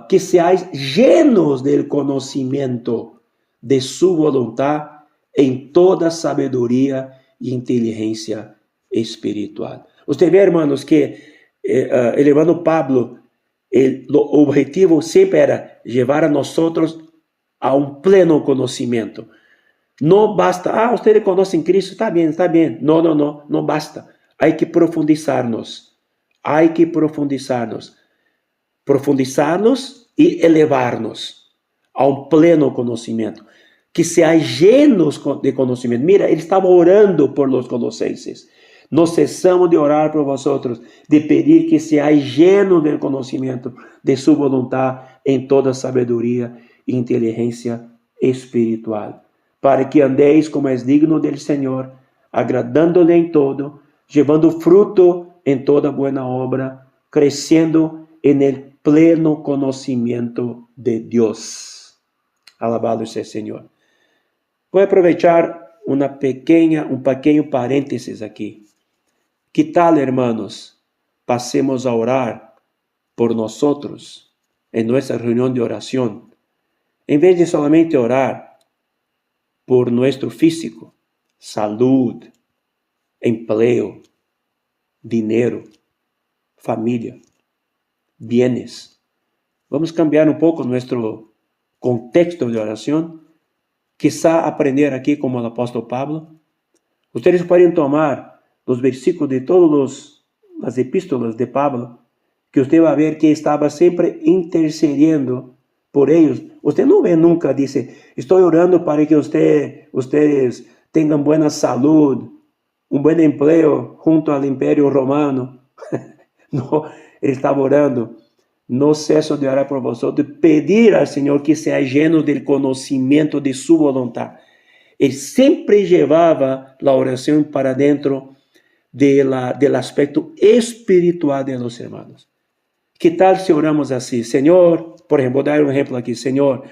que seáis llenos del conocimiento de su voluntad en toda sabiduría e inteligencia espiritual. Usted ve, hermanos, que el hermano Pablo, el objetivo siempre era llevar a nosotros a un pleno conocimiento. No basta, ustedes conocen Cristo, está bien. No basta. Hay que profundizarnos. hay que profundizarnos y elevarnos a un pleno conocimiento. Que seáis llenos de conocimiento. Mira, ele estava orando por los colosenses. No cessamos de orar por vosotros, de pedir que seáis llenos del conocimiento de su voluntad en toda sabedoria e inteligência espiritual, para que andéis como es digno del Señor, agradándole en todo, llevando fruto en toda buena obra, creciendo en el pleno conocimiento de Dios. Alabado sea el Señor. Vou aproveitar um pequeno parênteses aqui. Que tal, hermanos, passemos a orar por nós em nossa reunião de oração, em vez de solamente orar por nosso físico, saúde, emprego, dinheiro, família, bienes. Vamos cambiar um pouco nosso contexto de oração. Quizá aprender aqui como o apóstolo Pablo. Ustedes podem tomar os versículos de todas as epístolas de Pablo, que você vai ver que estava sempre intercediendo por eles. Você não vê nunca, dice, estou orando para que ustedes tenham boa saúde, bom emprego junto ao Império Romano. Não, ele estava orando. No ceso de orar por vosotros, pedir al Señor que sea lleno del conocimiento de su voluntad. Él siempre llevaba la oración para dentro del aspecto espiritual de los hermanos. ¿Qué tal si oramos así? Señor, por ejemplo, voy a dar un ejemplo aquí. Señor,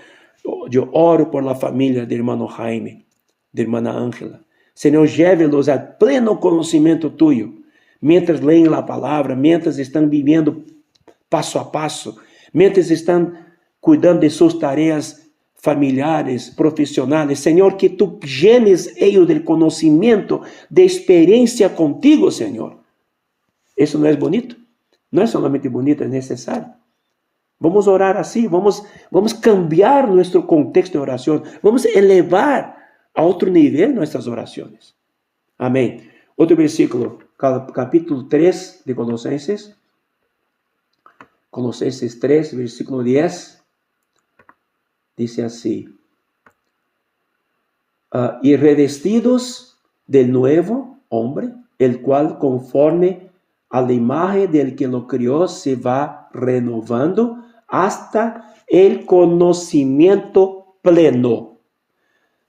yo oro por la familia del hermano Jaime, de hermana Ángela. Señor, llévelos al pleno conocimiento tuyo, mientras leen la palabra, mientras están viviendo passo a passo, mientras estão cuidando de suas tarefas familiares, profissionais. Senhor, que tu llenes ellos del conhecimento, de experiência contigo, Senhor. Isso não é bonito? Não é solamente bonito, é necessário. Vamos orar assim, vamos cambiar nosso contexto de oração, vamos elevar a outro nível nossas orações. Amém. Outro versículo, capítulo 3 de Colossenses. Colossenses 3, versículo 10, dice así, y revestidos del nuevo hombre, el cual conforme a la imagen del que lo crió se va renovando hasta el conocimiento pleno.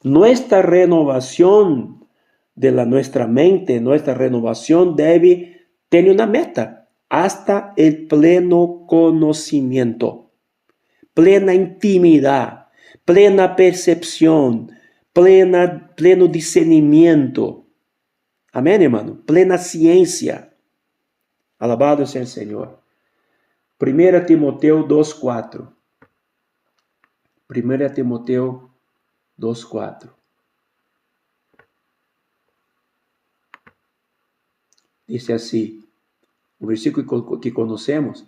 Nuestra renovación de nuestra mente, nuestra renovación debe tener una meta. Hasta el pleno conocimiento, plena intimidad, plena percepción, pleno discernimiento. Amén, hermano. Plena ciencia. Alabado sea el Señor. 1 Timoteo 2:4. 1 Timoteo 2:4. Dice así. O versículo que conocemos,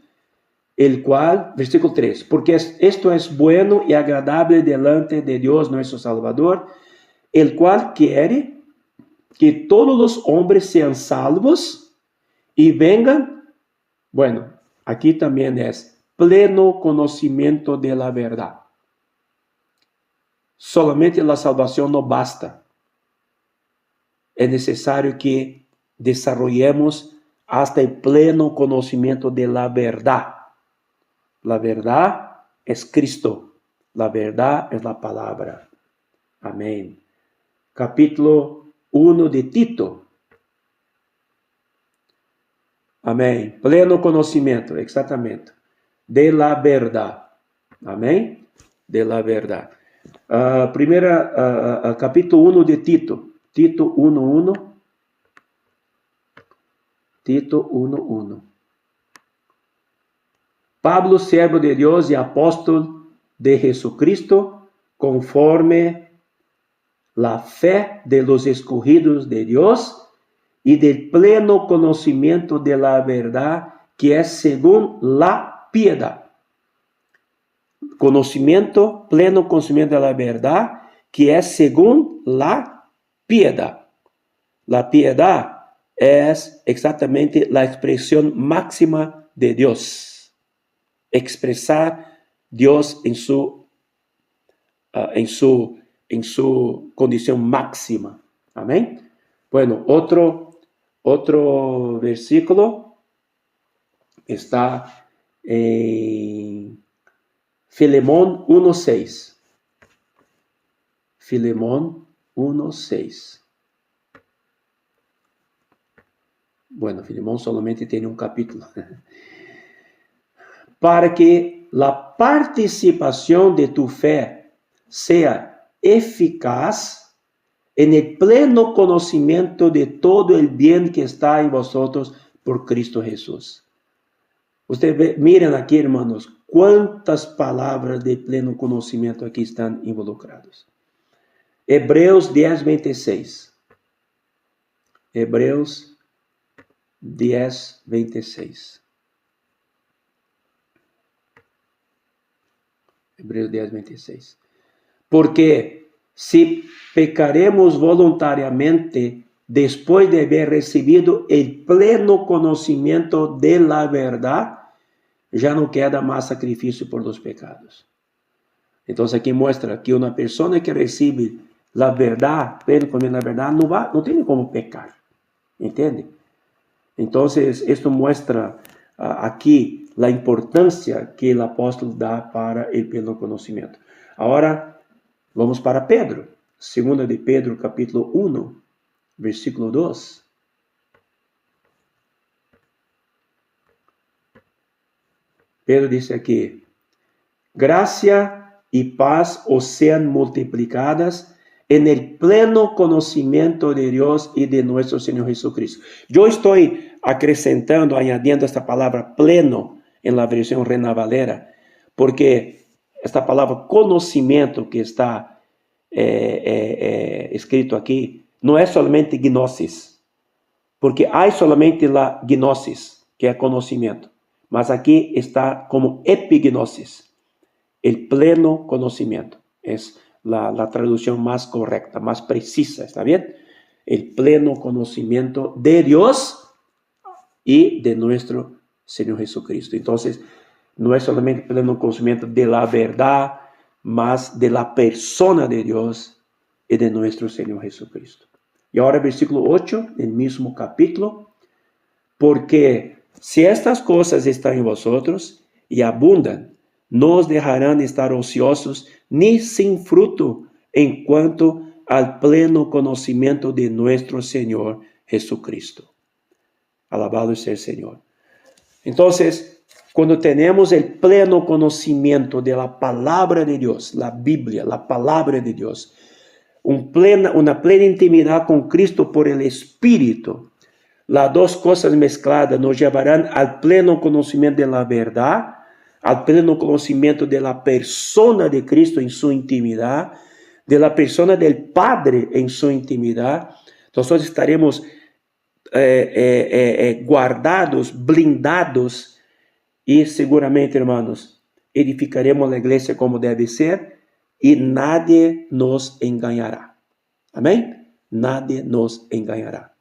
el cual, versículo 3, porque esto es bueno y agradable delante de Dios nuestro Salvador, el cual quiere que todos los hombres sean salvos y vengan, bueno, aquí también es pleno conocimiento de la verdad. Solamente la salvación no basta. Es necesario que desarrollemos hasta el pleno conocimiento de la verdad. La verdad es Cristo. La verdad es la palabra. Amén. Capítulo 1 de Tito. Amém. Pleno conhecimento, exatamente. De la verdad. Amém? De la verdad. Capítulo 1 de Tito. Tito 1:1. Tito 1:1. Pablo, servo de Dios y apóstol de Jesucristo, conforme la fe de los escogidos de Dios y del pleno conocimiento de la verdad que es según la piedad. Conocimiento, pleno conocimiento de la verdad que es según la piedad. La piedad es exactamente la expresión máxima de Dios. Expresar Dios en su condición máxima. Amén. Bueno, otro versículo está en Filemón 1:6. Filemón 1:6. Bueno, Filemón solamente tiene un capítulo. Para que la participación de tu fe sea eficaz en el pleno conocimiento de todo el bien que está en vosotros por Cristo Jesús. Ustedes miren aquí, hermanos, cuántas palabras de pleno conocimiento aquí están involucradas. Hebreos 10:26. Hebreos 10:26. Hebreos 10:26. Porque si pecaremos voluntariamente después de haber recibido el pleno conocimiento de la verdad, ya no queda más sacrificio por los pecados. Entonces aquí muestra que una persona que recibe la verdad, pleno conocimiento de la verdad, no tiene como pecar. ¿Entiende? Entonces esto muestra aquí la importancia que el apóstol da para el pleno conocimiento. Ahora vamos para Pedro. Segunda de Pedro, capítulo 1, versículo 2. Pedro dice aquí: gracia y paz os sean multiplicadas en el pleno conocimiento de Dios y de nuestro Señor Jesucristo. Yo estoy acrescentando, añadiendo esta palabra pleno en la versión Reina Valera, porque esta palabra conocimiento que está escrito aquí no es solamente gnosis, porque hay solamente la gnosis, que es conocimiento, mas aquí está como epignosis, el pleno conocimiento. Es la traducción más correcta, más precisa, ¿está bien? El pleno conocimiento de Dios y de nuestro Señor Jesucristo. Entonces, no es solamente pleno conocimiento de la verdad, mas de la persona de Dios y de nuestro Señor Jesucristo. Y ahora versículo 8, el mismo capítulo. Porque si estas cosas están en vosotros y abundan, no os dejarán estar ociosos ni sin fruto en cuanto al pleno conocimiento de nuestro Señor Jesucristo. Alabado sea el Señor. Entonces, cuando tenemos el pleno conocimiento de la palabra de Dios, la Biblia, la palabra de Dios, una plena intimidad con Cristo por el Espíritu, las dos cosas mezcladas nos llevarán al pleno conocimiento de la verdad, al pleno conocimiento de la persona de Cristo en su intimidad, de la persona del Padre en su intimidad. Nosotros estaremos guardados, blindados, y seguramente, hermanos, edificaremos la iglesia como debe ser y nadie nos engañará. Amén. Nadie nos engañará.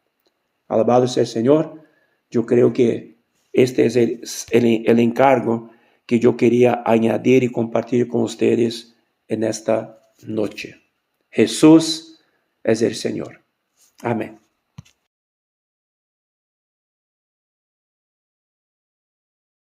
Alabado sea el Señor. Yo creo que este es el encargo que yo quería añadir y compartir con ustedes en esta noche. Jesús es el Señor. Amén.